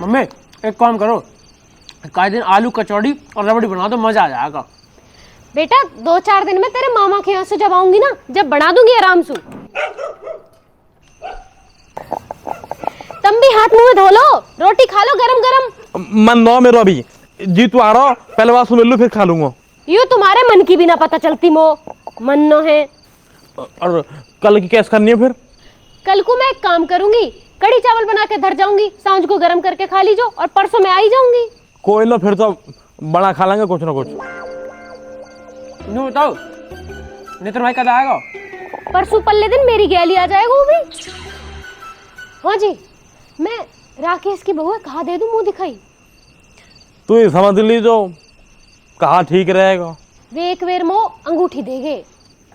Mummy एक काम करो, काहे दिन आलू कचौड़ी और रबड़ी बना दो, मजा आ जाएगा। बेटा 2-4 दिन में तेरे मामा के यहाँ से जब आऊंगी ना, जब बना दूंगी आराम से। तुम भी हाथ मुंह धो लो, रोटी खा लो गरम गरम। मन नौ मेरो अभी जी, तू आ रहा पहले बात सुन लो फिर खा लूंगा। यूं तुम्हारे मन की भी ना पता चलती मो, मन नो है। और कल की कैसे करनी है फिर? कल को मैं एक काम करूंगी, कड़ी चावल बना के धर जाऊंगी, सांझ को गरम करके खा लीजो और परसों मैं आई जाऊंगी। कोई ना, फिर तो बड़ा खा लेंगे कुछ ना कुछ। नो बताओ नितिन भाई कब आएगा? परसों पल्ले दिन मेरी गैली आ जाएगा वो भी। हाँ जी, मैं राकेश की बहू कहा दे दूं मुंह दिखाई? तू ही समझ ली जो कहा ठीक रहेगा। वे एक वेर मो अंगूठी देगे।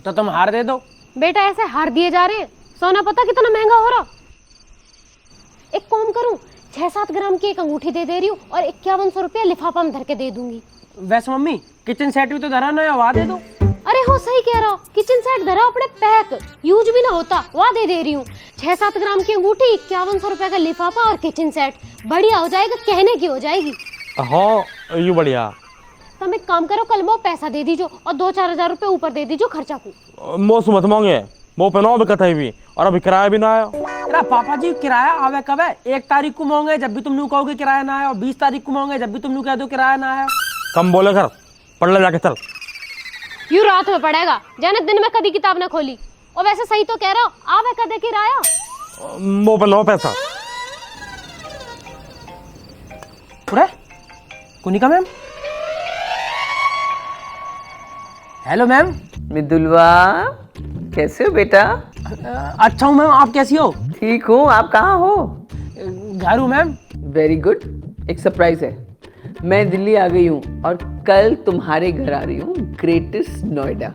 तो तुम हार दे दो। बेटा ऐसे हार दिए जा रहे हैं, सोना पता कितना महंगा हो रहा। एक काम करूं, 6-7 ग्राम की एक अंगूठी दे रही हूँ और 5100 रुपया लिफाफा में धर के दे दूंगी। वैसे मम्मी किचन सेट भी तो धरा ना, वहाँ दे दो। अरे हो सही कह रहा, किचन सेट धरा अपने पैक, यूज भी ना होता, वहाँ दे रही हूँ। 6-7 ग्राम की अंगूठी, 5100 रुपया का लिफाफा और किचन सेट, बढ़िया हो जाएगा, कहने की हो जाएगी। हाँ यू बढ़िया। तुम एक काम करो, कल वो पैसा दे दीजो और 2-4 हजार रुपए ऊपर दे दीजो खर्चा को। मौसम मत मांगे, वो पहनाओ भी कथा भी, और अभी किराया भी ना आया। अरे पापा जी किराया आवे कब है? 1 तारीख को मांगे जब भी तुम लोग कहोगे किराया ना आया, और 20 तारीख को मांगे जब भी तुम लोग कह दो किराया ना आया। कम बोले कर, पढ़ ले जाके चल। यूं रात में पड़ेगा, जाने दिन में कभी किताब ना खोली। और वैसे सही तो कह रहा हो, आवे कदे किराया। वो पहनाओ पैसा। अरे कुनिका मैम। Hello ma'am. मिदुलवा, कैसे हो बेटा? अच्छा हूँ मैम, आप कैसी हो? ठीक हूँ, आप कहाँ हो? घर हूँ मैम। Very good. एक सरप्राइज है, मैं दिल्ली आ गई हूँ और कल तुम्हारे घर आ रही हूँ, ग्रेटेस्ट नोएडा।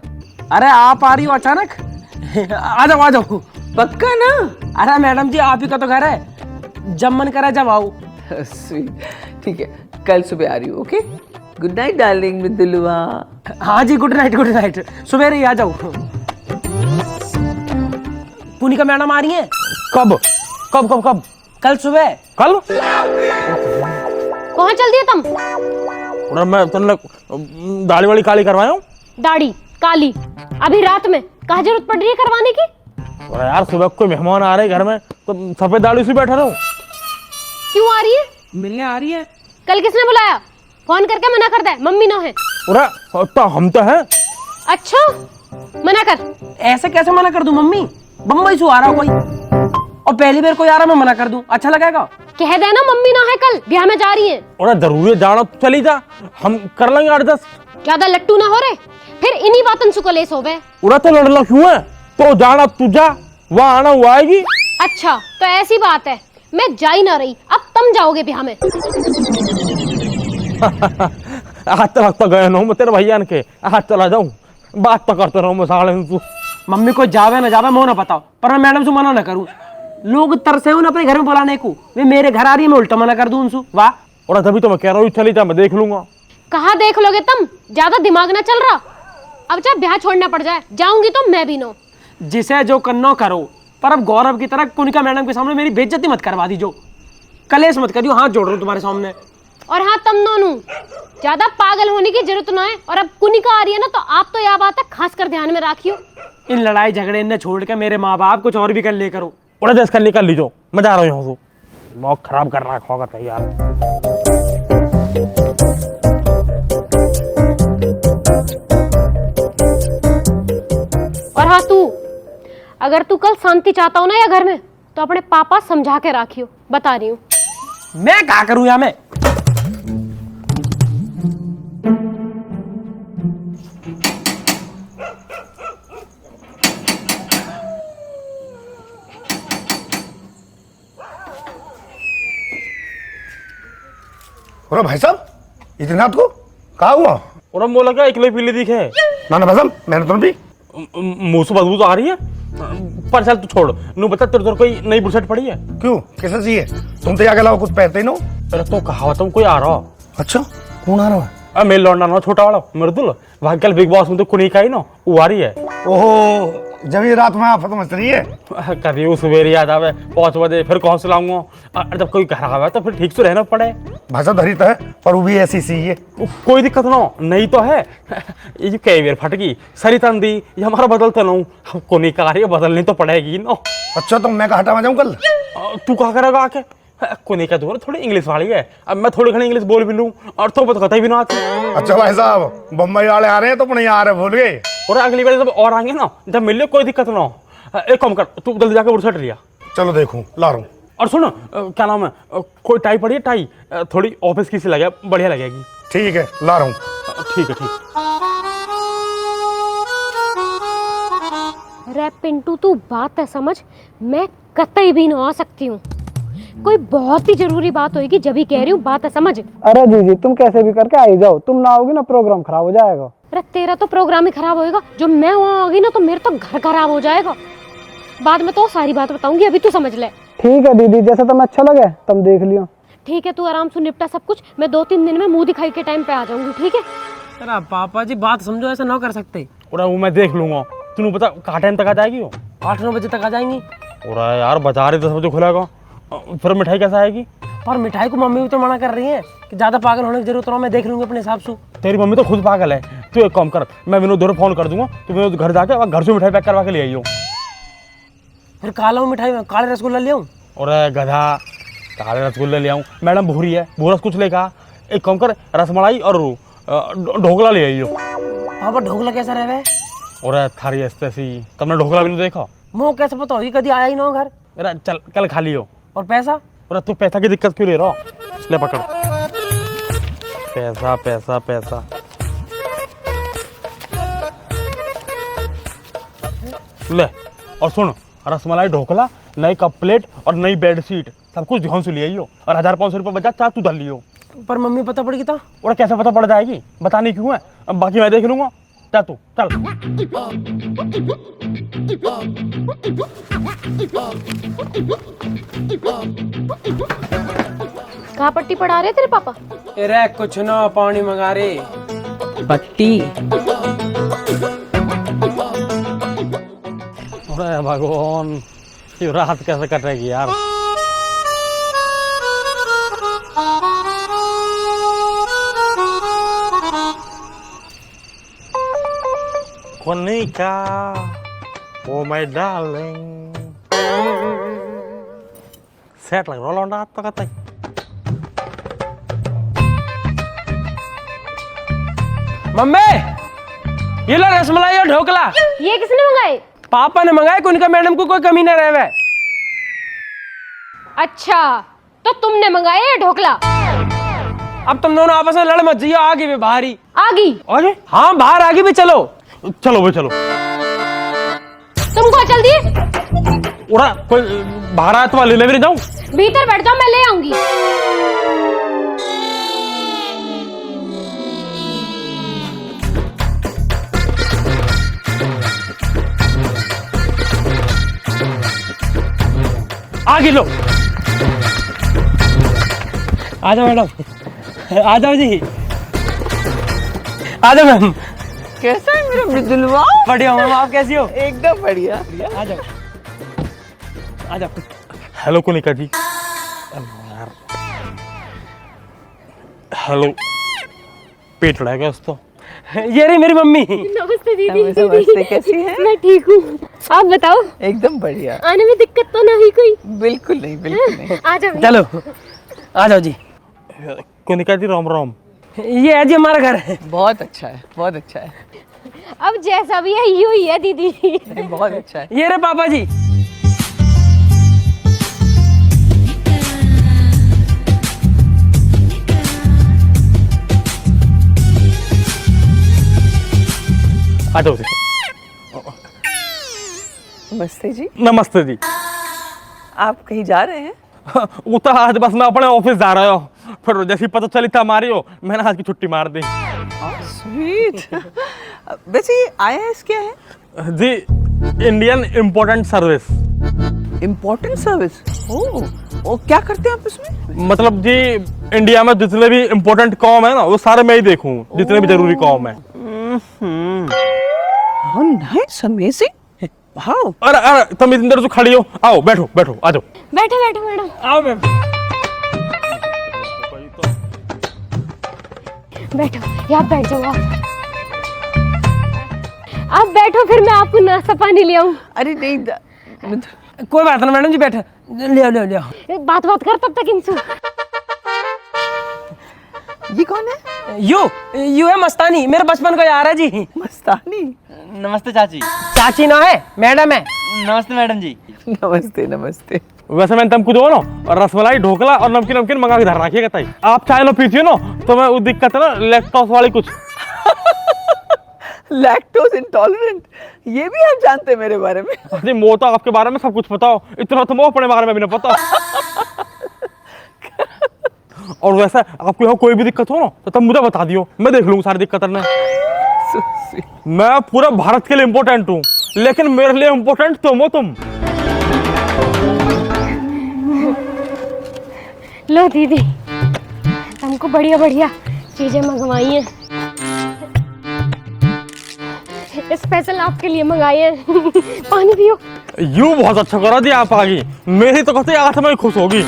अरे आप आ रही हो अचानक? आ जाओ आ जाओ। पक्का ना? अरे मैडम जी आप ही का तो घर है, जब मन करे जब आओ। स्वीट, ठीक है, कल सुबह आ रही हूँ। ओके, गुड नाइट डार्लिंग मिदुलवा। हाँ जी गुड नाइट गुड नाइट, सुबह ही आ जाओ। पुनिका मैडम आ रही हैं? कब कब कब कब? कल सुबह। कल? कहाँ चल दिए तुम? और मैं तुमने दाढ़ी वाली काली करवाया हूँ। दाढ़ी काली अभी रात में कहाँ जरूरत पड़ रही है करवाने की? और यार सुबह कोई मेहमान आ रहे घर में तो सफेद दाढ़ी से बैठा रहो। क्यों आ रही है? मिलने आ रही है। कल किसने बुलाया? फोन करके मना कर दे, मम्मी ना है। अरे तो हम तो हैं। अच्छा मना कर। ऐसे कैसे मना कर दूं मम्मी? बम्बई से आ रहा कोई, और पहली बार कोई आ रहा मैं मना कर दूं, अच्छा लगेगा? कह देना मम्मी ना है, कल ब्याह में जा रही है। और जरूरी जाना तो चली जा, हम कर लेंगे एडजस्ट। ज्यादा लट्टू ना हो रहे, फिर इन्हीं बातन से को ले सोबे। उड़ा तो लड़ना क्यों है? तो जाना तू जा, वहाँ आना वो आएगी। अच्छा तो ऐसी बात है, मैं जा ही ना रही, अब तुम जाओगे ब्याह में। आज तक तो गए न तेरे भैया के, आज चला जाऊं, बात तो करते रहो मैं साले तू। मम्मी को जावे ना जावे मैं ना बताओ, पर मैं मैडम से मना ना करूं। लोग तरसे हो ना अपने घर में बुलाने को, वे मेरे घर आ रही है मैं उल्टा मना कर दूं उनसे। वाह। और तभी तो मैं कह रहा हूँ चली जा, मैं देख लूंगा। कहाँ देख लोगे तुम, ज्यादा दिमाग ना चल रहा। अब चाहे ब्याह छोड़ना पड़ जाए, जाऊंगी तो मैं भी नो। जिसे जो करना करो, पर अब गौरव की तरह कुनिका मैडम के सामने मेरी बेइज्जती मत करवा दीजो, कलेश मत करियो, हाथ जोड़ रहा हूं तुम्हारे सामने। और हाँ तुम दोनों ज्यादा पागल होने की जरूरत ना है। और अब कुनिका आ रही है ना, तो आप तो यह बात है खास कर ध्यान में रखियो। इन लड़ाई झगड़े इन्हें छोड़ के मेरे माँ बाप कुछ और भी कर ले करो। उड़ा जैसे कर निकल लीजो, मैं जा रहा हूँ यहाँ से, मौक खराब कर रहा होगा तैयार। और हाँ तू, अगर तू कल शांति चाहता हो ना या घर में, तो अपने पापा समझा के राखियो, बता रही हूँ। मैं क्या करूं यहाँ में? अरे भाई साहब, इतनी रात को कहाँ हुआ? और हम बोला क्या इकले पीले दिखे? ना भाई साहब, मैंने तो भी मुंह से बदबू तो आ रही है, पर चल तू छोड़। नू बता तेरे कोई नई बुरसट पड़ी है? क्यों, कैसे चाहिए? तुम तो आगे लाओ, कुछ पहनते ही ना हो। अरे तो कहा तुम कोई आ रहा? अच्छा, कौन आ रहा है? मेरे लौंडा ना छोटा वाला मर्दुल, वहाँ कल बिग बॉस में तो कुनी का ही ना वो आ रही है। ओहो, जब ये रात में आफत मच रही है। कभी सवेरे याद आवे 5 बजे फिर कौन से लाऊंगा, और जब कोई घर आवे तो फिर ठीक से रहना पड़े। भाषा धरी तो है पर वो भी ऐसी सी है। कोई दिक्कत ना हो, नहीं तो है ये जो कई बार फट गई सरी तंदी, ये हमारा बदलता ना हूँ को नहीं कार्य बदलनी तो पड़ेगी ना। अच्छा तो मैं हटा में जाऊँ कल? तू क्या करेगा आके? कोने का दूर थोड़ी इंग्लिश वाली है, अब मैं थोड़ी घनी इंग्लिश बोल भी लूँ और तो बता ही भी ना आती। अच्छा भाई साहब बम्बई वाले आ रहे हैं तो अपने यहाँ आ रहे भूल गए। और अगली बार जब और आएंगे ना, जब मिल कोई दिक्कत ना हो, एक काम कर तू जल्दी जाके उड़सट लिया। चलो देखूं ला रहा हूँ। और सुनो क्या नाम है, कोई टाई पड़ी है, टाई थोड़ी ऑफिस की सी लगे, बढ़िया लगेगी। ठीक है ला रहा हूँ। ठीक है ठीक। रे पिंटू तू बात है समझ, मैं कतई भी ना आ सकती हूँ। कोई बहुत ही जरूरी बात होगी जब ही कह रही हूँ, बात है समझ। अरे जीजी तुम कैसे भी करके आ ही जाओ, तुम ना आओगी ना प्रोग्राम खराब हो जाएगा। अरे तेरा तो प्रोग्राम ही खराब होएगा, जो मैं वहाँ होगी ना तो मेरा तो घर खराब हो जाएगा। बाद में तो सारी बात बताऊंगी, अभी तू समझ ले। ठीक है दीदी, जैसे तुम्हें अच्छा लगे तुम देख लियो। ठीक है तू आराम से निपटा सब कुछ, मैं 2-3 दिन में मुंह दिखाई के टाइम पे आ जाऊंगी, ठीक है? अरे पापा जी बात समझो, ऐसा ना कर सकते। और वो मैं देख लूंगा, तू पता कहाँ टाइम तक आ जाएगी वो? 8-9 बजे तक आ जाएंगी। और यार बाजार ही 10 बजे खुलेगा, फिर मिठाई कैसे आएगी? पर मिठाई को मम्मी भी तो मना कर रही है कि ज्यादा पागल होने की जरूरत ना, मैं देख लूंगी अपने हिसाब से। तेरी मम्मी तो खुद पागल है। तू एक काम कर, मैं विनोद दोनों फोन कर दूंगा, तू विनोद घर जाके घर से मिठाई पैक करवा के ले आई हो। फिर काला मिठाई में काले रसगुल्ला ले आऊं? और गधा काले रसगुल्ले ले आऊँ? मैडम भूरी है, भूरस कुछ लेगा। एक काम कर रसमलाई और ढोकला ले आई हो। पापा ढोकला कैसा रहे? और थारी ऐसी तुमने ढोकला भी नहीं देखा? मुँह कैसे पता होगी, कभी आया ही ना हो घर। अरे चल कल खा लियो। और पैसा? अरे तू पैसा की दिक्कत क्यों ले रहा हो? ले पकड़ पैसा पैसा पैसा। ले और सुन, रसमलाई ढोकला, नई कप प्लेट और नई बेड शीट सब कुछ ध्यान से ले आई हो। और 1500 रुपये बचा, चाह तू डाल लियो। पर मम्मी पता पड़ गई था? और कैसे पता पड़ जाएगी, बतानी क्यों है? अब बाकी मैं देख लूंगा, जा तू चल। कहाँ पट्टी पढ़ा रहे तेरे पापा? अरे कुछ ना, पानी मंगा रहे। पट्टी। अरे भगवान, ये रात कैसे कटेगी यार? Konika, oh my darling. Set lagi rolong apa katanya? Mummy ये लो रसमलाई और ढोकला। ये किसने मंगाए? पापा ने मंगाए, उनका मैडम को कोई कमी ना रहे। अच्छा तो तुमने मंगाया ये ढोकला? अब तुम दोनों आपस में लड़ मत जाइए, आगे भी बाहर ही। आगी? आगे? हाँ बाहर आगे भी चलो। चलो भाई चलो। तुमको चल दिए? उड़ा कोई बाहर आया तो ले भी जाऊं? भीतर बैठ जाओ, मैं ले आऊंगी। आगे लो। आ जाओ मैडम, आ जाओ जी, आ जाओ मैम। कैसा है मेरा मृदुलवा? बढ़िया मैम, आप कैसी हो? एकदम बढ़िया। आ जाओ आ जाओ। हेलो कोनिका जी। यार हेलो, पेट रहेगा उसको। ये रही मेरी मम्मी। नमस्ते दीदी। नमस्ते, कैसी हैं? मैं ठीक हूँ, आप बताओ। एकदम बढ़िया। आने में दिक्कत तो नहीं कोई? बिल्कुल नहीं, बिल्कुल नहीं। आ जाओ। चलो आ जाओ जी। कोनिका जी राम राम। ये है जी हमारा घर है। बहुत अच्छा है, बहुत अच्छा है। अब जैसा भी है यूं ही है दीदी। बहुत अच्छा है। ये रहे पापा जी। आ जाओ। नमस्ते जी। नमस्ते जी। आप कहीं जा रहे हैं? वो तो आज बस मैं अपने ऑफिस जा रहा हूँ, फिर जैसी पता चली था हमारी हो, मैंने आज की छुट्टी मार दी। स्वीट। वैसे ये IAS क्या है? जी Indian important service. Important service? Oh, क्या करते हैं आप इसमें? मतलब जी इंडिया में जितने भी इम्पोर्टेंट काम है ना, वो सारे मैं ही देखूं, जितने भी जरूरी काम है। Nice, amazing. हाँ अरे अरे तुम इतनी देर से खड़ी हो, आओ बैठो बैठो आ जाओ। बैठो बैठो मैडम, आओ मैम। बैठो, यहाँ बैठ जाओ आप बैठो, फिर मैं आपको नाश्ता पानी ले आऊं। अरे नहीं कोई बात ना मैडम जी, बैठे, ले आओ ले आओ ले आओ। बात कर तब तक इनसे। ये कौन है? यू है मस्तानी, मेरे बचपन का यार है जी। मस्तानी? नमस्ते चाची। चाची ना है, मैडम है। नमस्ते मैडम जी। नमस्ते नमस्ते। वैसे मैंने तुमको जो ना रसमलाई, ढोकला और नमकीन नमकीन मंगा के धर रखिएगा ताई। आप चाय लो पीती हो ना तो मैं वो दिक्कत है ना लैक्टोस वाली कुछ। लैक्टोज इंटॉलरेंट, ये भी आप जानते हैं मेरे बारे में? अरे मो तो आपके बारे में सब कुछ पता हो, इतना तो मो अपने बारे में भी नहीं पता। और वैसे आपको यहाँ कोई भी दिक्कत हो ना तो तुम मुझे बता दियो, मैं देख लूंगा सारी दिक्कत ना। मैं पूरा भारत के लिए इम्पोर्टेंट हूँ, लेकिन मेरे लिए इम्पोर्टेंट तुम हो तुम। लो दीदी, हमको बढ़िया बढ़िया चीजें मंगवाई हैं, स्पेशल आपके लिए मंगाई है। पानी पियो। यू बहुत अच्छा करा दिया आप आगे, मेरी तो कहते आत्मा ही खुश होगी।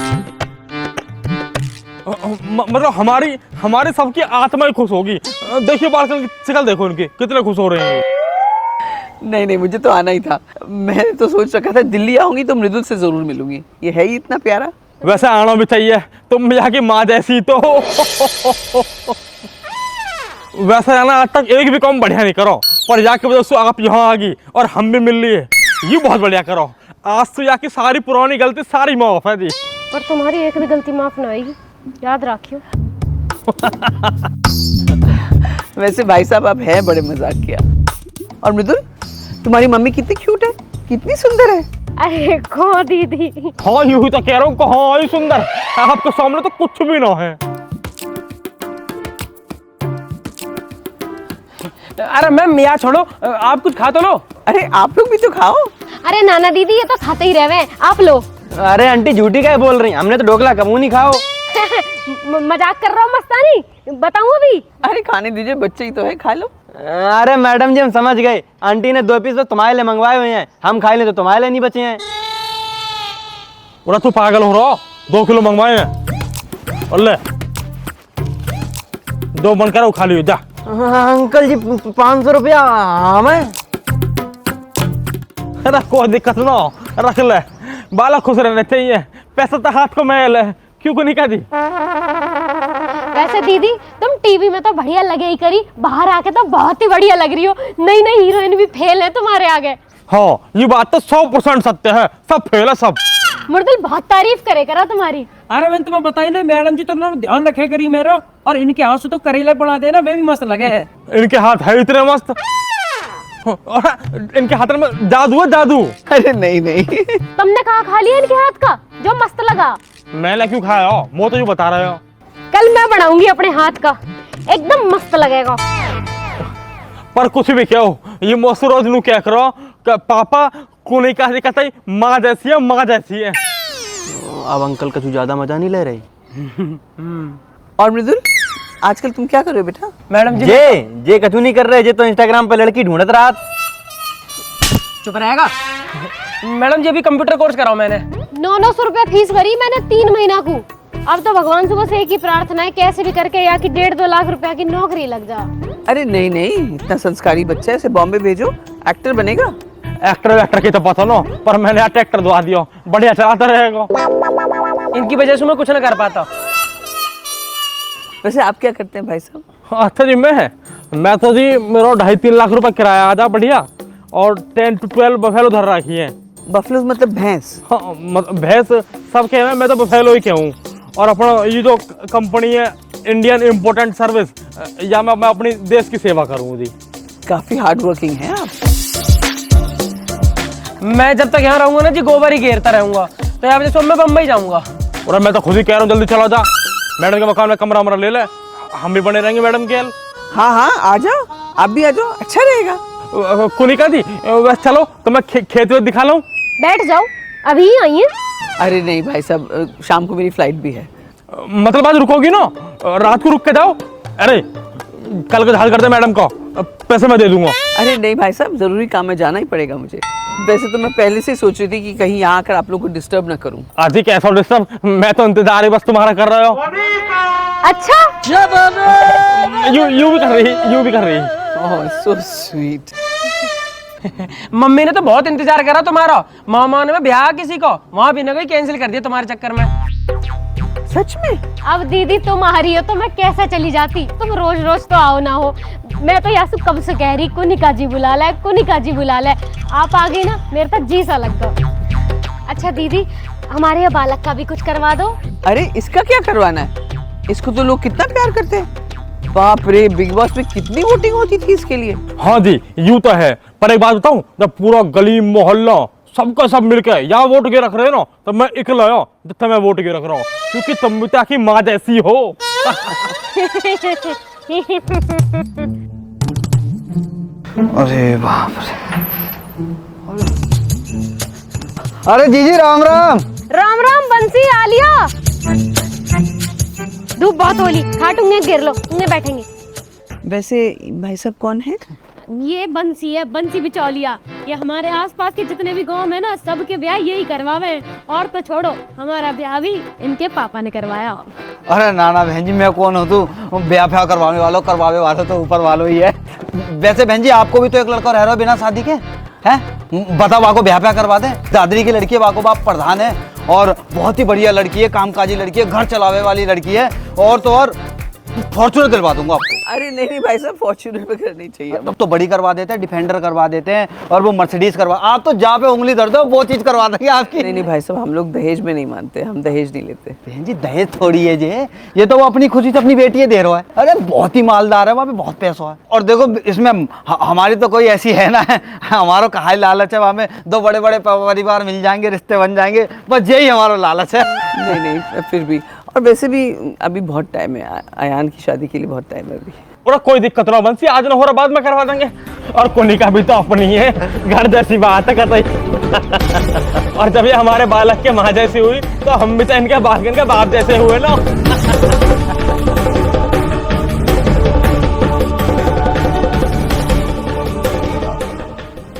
मतलब हमारी सबकी आत्मा ही खुश होगी। देखिए बालकन की शक्ल देखो इनकी, कितने खुश हो रहे हैं। नहीं नहीं, मुझे तो आना ही था। मैंने तो सोच रखा था दिल्ली आऊंगी तो मृदुल से जरूर मिलूंगी, ये है ही इतना प्यारा। वैसे आना भी चाहिए, तुम यहाँ की माँ जैसी तो। वैसे आना आज तक एक भी काम बढ़िया नहीं करो, पर यहाँ की वजह से आप यहाँ आ गई और हम भी मिल लिए, ये बहुत बढ़िया करो। आज तो यहाँ की सारी पुरानी गलती सारी माफ है जी। पर तुम्हारी एक भी गलती माफ ना आएगी, याद रखियो। वैसे भाई साहब आप हैं बड़े मजाक किया। और मृदुल, तुम्हारी मम्मी कितनी क्यूट है, कितनी सुंदर है। अरे को दीदी, हाँ यूं ही तो कह रहा हूँ, कहाँ सुंदर, आपके सामने तो कुछ भी ना है। अरे मैम यहाँ छोड़ो, आप कुछ खा तो लो। अरे आप लोग भी तो खाओ। अरे नाना दीदी ये तो खाते ही रहे, आप लो। अरे आंटी झूठी क्या बोल रही, हमने तो ढोकला कबू नहीं खाओ। मजाक कर रहा हूँ मस्तानी, बताऊँ अभी? अरे खाने दीजिए, बच्चे ही तो है, खा लो। अरे मैडम जी हम समझ गए, आंटी ने 2 पीस तो तुम्हारे लिए मंगवाए हुए हैं, हम खाए ले तो तुम्हारे लिए नहीं बचे हैं। और तू पागल हो रहा, 2 किलो मंगवाए हैं और ले 2 बनकर वो खा लियो जा। अंकल जी 500 रुपया हमें। अरे कोई दिक्कत ना, रख ले, बाला खुश रहने चाहिए, पैसा तो हाथ को मैल है, क्यों को नहीं कह दी। वैसे दीदी तुम टीवी में तो बढ़िया लगे ही करी, बाहर आके तो बहुत ही बढ़िया लग रही हो। नई नई हीरोइन भी फेल है तुम्हारे आगे। हाँ ये बात तो 100% सत्य है, सब फेल है सब। मुर्दुल बहुत तारीफ करे करा तुम्हारी। अरे मैंने तुम्हें बताई ना मैडम जी, तो ना ध्यान रखे करी मेरा, और इनके हाथ से तो करेला बना देना, वे भी मस्त लगे है। इनके हाथ है इतने मस्त, और इनके हाथ में जादू है जादू। अरे नहीं नहीं। तुमने कहा खा लिया इनके हाथ का जो मस्त लगा? मैंने क्यों खाया हो, मैं तो यूँ बता रहे हो। कल मैं बनाऊंगी अपने हाथ का, एकदम मस्त लगेगा। पर कुछ भी क्या हो, ये मौसू रोज नू क्या करो, पापा को नहीं कहा कहता है माँ जैसी है, माँ जैसी है। अब अंकल का ज्यादा मजा नहीं ले रही। और मृदुल आजकल तुम क्या कर रहे हो बेटा? मैडम जी जे कछु नहीं कर रहे, जे तो इंस्टाग्राम पे लड़की ढूंढत रहा। चुप रहेगा। मैडम जी अभी कंप्यूटर कोर्स कराओ मैंने। 900 रुपया फीस भरी मैंने 3 महीना को। अब तो भगवान से बस एक ही प्रार्थना है, कैसे भी करके यहाँ की 1.5-2 लाख रुपया की नौकरी लग जा। अरे नहीं नहीं, इतना संस्कारी बच्चा है, इसे बॉम्बे भेजो, एक्टर बनेगा। एक्टर की तो पता ना, पर मैंने यहाँ ट्रैक्टर दवा दिया, बढ़िया चलाता रहेगा। इनकी वजह से मैं कुछ ना कर पाता। वैसे आप क्या करते हैं भाई साहब? अच्छा जी मैं तो जी मेरा 2.5-3 लाख रुपए किराया आ जा बढ़िया, और 10 to 12 बफेलो धर रखी है। बफलोज मतलब भैंस? हाँ भैंस सब कह रहे हैं, मैं तो बफेलो ही कहूँ। और अपना ये जो कंपनी है इंडियन इम्पोर्टेंट सर्विस, या मैं अपनी देश की सेवा करूँ जी। काफी हार्ड वर्किंग है आप। मैं जब तक यहाँ रहूंगा ना जी गोबर ही घेरता रहूंगा, तो यहाँ से मैं बम्बई जाऊंगा। और मैं तो खुद ही कह रहा हूँ जल्दी चला जा, मैडम के मकान में कमरा वमरा ले ले, हम भी बने रहेंगे मैडम के। हाँ हाँ आ जाओ, आप भी आ जाओ, अच्छा रहेगा। कुनिका दी बस चलो तो मैं खेत में दिखा लूँ। बैठ जाओ, अभी ही आई है। अरे नहीं भाई साहब, शाम को मेरी फ्लाइट भी है। मतलब आज रुकोगी ना, रात को रुक के जाओ। अरे कल को झाड़ कर दे मैडम को, पैसे मैं दे दूंगा। अरे नहीं भाई साहब, जरूरी काम है, जाना ही पड़ेगा मुझे। वैसे तो मैं पहले से सोच रही थी कि कहीं यहाँ आकर आप लोग को डिस्टर्ब ना करूं। आजी कैसा डिस्टर्ब, मैं तो इंतजार ही बस तुम्हारा कर रहा हूँ। अच्छा यू भी कर रही। ओह सो स्वीट। मम्मी ने तो बहुत इंतजार करा तुम्हारा। मामा ने ब्याह किसी को वहाँ भी ना कोई कैंसिल कर दिया तुम्हारे चक्कर में। सच में? अब दीदी तुम आ रही हो तो मैं कैसे चली जाती, तुम रोज रोज तो आओ ना हो। मैं तो यासु कब से कह रही कुनिका जी बुला ले, कुनिका जी बुला ले। आप आ गई ना, मेरे तो जी सा लग गया। अच्छा दीदी, हमारे यहाँ बालक का भी कुछ करवा दो। अरे इसका क्या करवाना है? इसको तो लोग कितना प्यार करते हैं। बाप रे, बिग बॉस में कितनी वोटिंग होती थी इसके लिए। हाँ जी, यूं तो है, पर एक बात बताऊं, जब पूरा गली मोहल्ला सबका सब मिलके यहाँ वोट के रख रहे हैं ना, तब मैं इकला जितना मैं वोट के रख रहा हूँ, क्योंकि तम्बिता की माँ जैसी हो। अरे बाप रे। अरे जीजी राम राम। राम राम बंसी आलिया। धूप बहुत होली, खाटूंगे गिर लो, उन्हें बैठेंगे। वैसे भाई साहब कौन है? ये बंसी है, बंसी बिचौलिया। ये हमारे आसपास के जितने भी गांव में ना, सबके ब्याह यही करवावे हैं। और तो छोड़ो, हमारा ब्याह भी इनके पापा ने करवाया। अरे नाना बहन जी, मैं कौन हूँ तू ब्याह फ्याह करवाने वालों तो ऊपर वालों ही है। वैसे बहन जी, आपको भी तो एक लड़का रह रहा है बिना शादी के, हैं? बताओ, वाको ब्याह फ्याह करवा दे। दादरी की लड़की है, वाको बाप प्रधान है और बहुत ही बढ़िया लड़की है, कामकाजी लड़की है, घर चलावे वाली लड़की है। और तो और फॉर्चूनर दिलवा दूंगा आपको। अरे नहीं भाई साहब, फॉर्च्यूनर वगैरह नहीं चाहिए। तब तो बड़ी करवा देते हैं, डिफेंडर करवा देते हैं, और वो मर्सिडीज करवा। आप तो जहाँ पे उंगली धर दो वो चीज करवा देंगे आपकी। नहीं भाई साहब, हम लोग दहेज में नहीं मानते, हम दहेज नहीं लेते। बहन जी, दहेज थोड़ी है जे, ये तो वो अपनी खुशी से अपनी बेटी दे रहा है। अरे बहुत ही मालदार है, वहाँ पे बहुत पैसा है। और देखो इसमें हमारी तो कोई ऐसी है ना, हमारा कहा लालच है, वहाँ में 2 बड़े बड़े परिवार मिल जाएंगे, रिश्ते बन जाएंगे, बस यही हमारा लालच है। नहीं फिर भी, और वैसे भी अभी बहुत टाइम है, अयान की शादी के लिए बहुत टाइम है अभी। और कोई दिक्कत ना बंसी, आज ना हो रहा बाद में करवा देंगे। और कोनिका भी तो अपनी है, घर जैसी बात है कर रही। और जब ये हमारे बालक के माँ जैसी हुई, तो हम भी तो इनके बालकन के बाप जैसे हुए ना।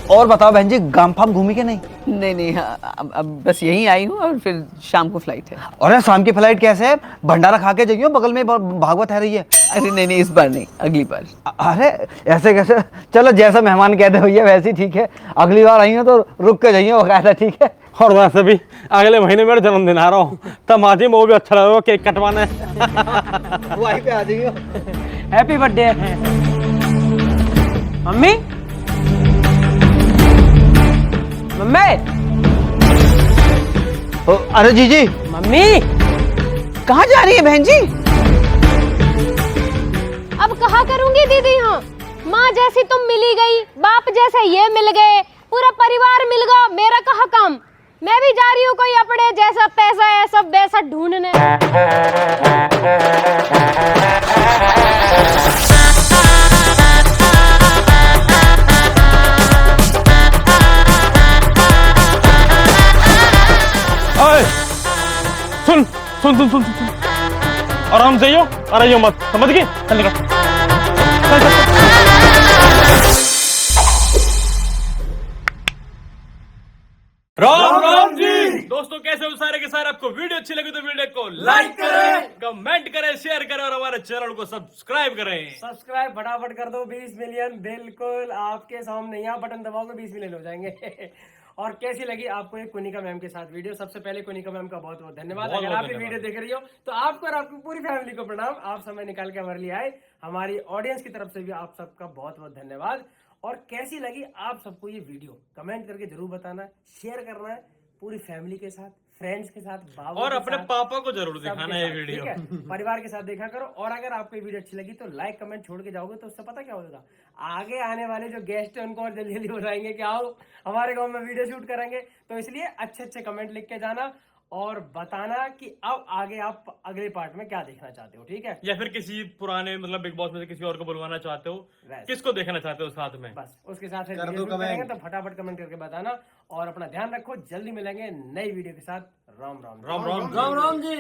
और बताओ बहन जी, गांव फाम घूमी के नहीं? नहीं हाँ, अब बस यहीं आई हूँ और फिर शाम को फ्लाइट है। और शाम की फ्लाइट कैसे है? भंडारा खा के जाइयो, बगल में भागवत है रही है। अरे नहीं इस बार नहीं, अगली बार। अरे ऐसे कैसे? चलो जैसा मेहमान कहते भैया वैसे ही ठीक है। अगली बार आई हो तो रुक के जाइए, बकायदा, ठीक है? और वैसे भी अगले महीने मेरा जन्मदिन आ रहा हूँ, तब माजी वो भी अच्छा लगेगा, केक कटवाना है। वहीं पे आ जाइए। Happy birthday mummy. मम्मी, अरे जीजी, मम्मी कहाँ जा रही है बहन जी? अब कहा करूंगी दीदी, हाँ माँ जैसी तुम मिली गई, बाप जैसे ये मिल गए, पूरा परिवार मिल गया, मेरा कहाँ काम। मैं भी जा रही हूँ कोई अपने जैसा पैसा है सब वैसा ढूंढने। सुन सुन सुन सुन सुन, आराम से हो, अरे मत, समझ गए? चल निकल, चल चल। राम राम जी दोस्तों, कैसे हो सारे के सारे? आपको वीडियो अच्छी लगी तो वीडियो को लाइक करें, कमेंट करें, शेयर करें और हमारे चैनल को सब्सक्राइब करें। सब्सक्राइब फटाफट कर दो, 20 मिलियन बिल्कुल आपके सामने। यहाँ बटन दबाओगे 20 मिलियन हो जाएंगे। और कैसी लगी आपको ये कोनिका मैम के साथ वीडियो? सबसे पहले कोनिका मैम का बहुत बहुत धन्यवाद। अगर आप ये वीडियो देख रही हो तो आपको और आपकी पूरी फैमिली को प्रणाम। आप समय निकाल के हमारे लिए आए, हमारी ऑडियंस की तरफ से भी आप सबका बहुत बहुत धन्यवाद। और कैसी लगी आप सबको ये वीडियो कमेंट करके जरूर बताना है, शेयर करना है पूरी फैमिली के साथ, फ्रेंड्स के साथ, बाबू और के अपने साथ, पापा को जरूर सबके दिखाना ये साथ, वीडियो। ठीक है? परिवार के साथ देखा करो। और अगर आपको ये वीडियो अच्छी लगी तो लाइक कमेंट छोड़ के जाओगे तो उससे पता क्या होगा, आगे आने वाले जो गेस्ट है उनको और जल्दी जल्दी बताएंगे कि आओ हमारे गांव में वीडियो शूट करेंगे। तो इसलिए अच्छे अच्छे कमेंट लिख के जाना और बताना कि अब आगे आप अगले पार्ट में क्या देखना चाहते हो, ठीक है? या फिर किसी पुराने मतलब बिग बॉस में से किसी और को बुलवाना चाहते हो, Right. किसको देखना चाहते हो साथ में? बस उसके साथ फिर वीडियो शूट करेंगे, तो फटाफट कमेंट करके बताना। और अपना ध्यान रखो, जल्दी मिलेंगे नई वीडियो के साथ। राम राम राम राम राम राम जी।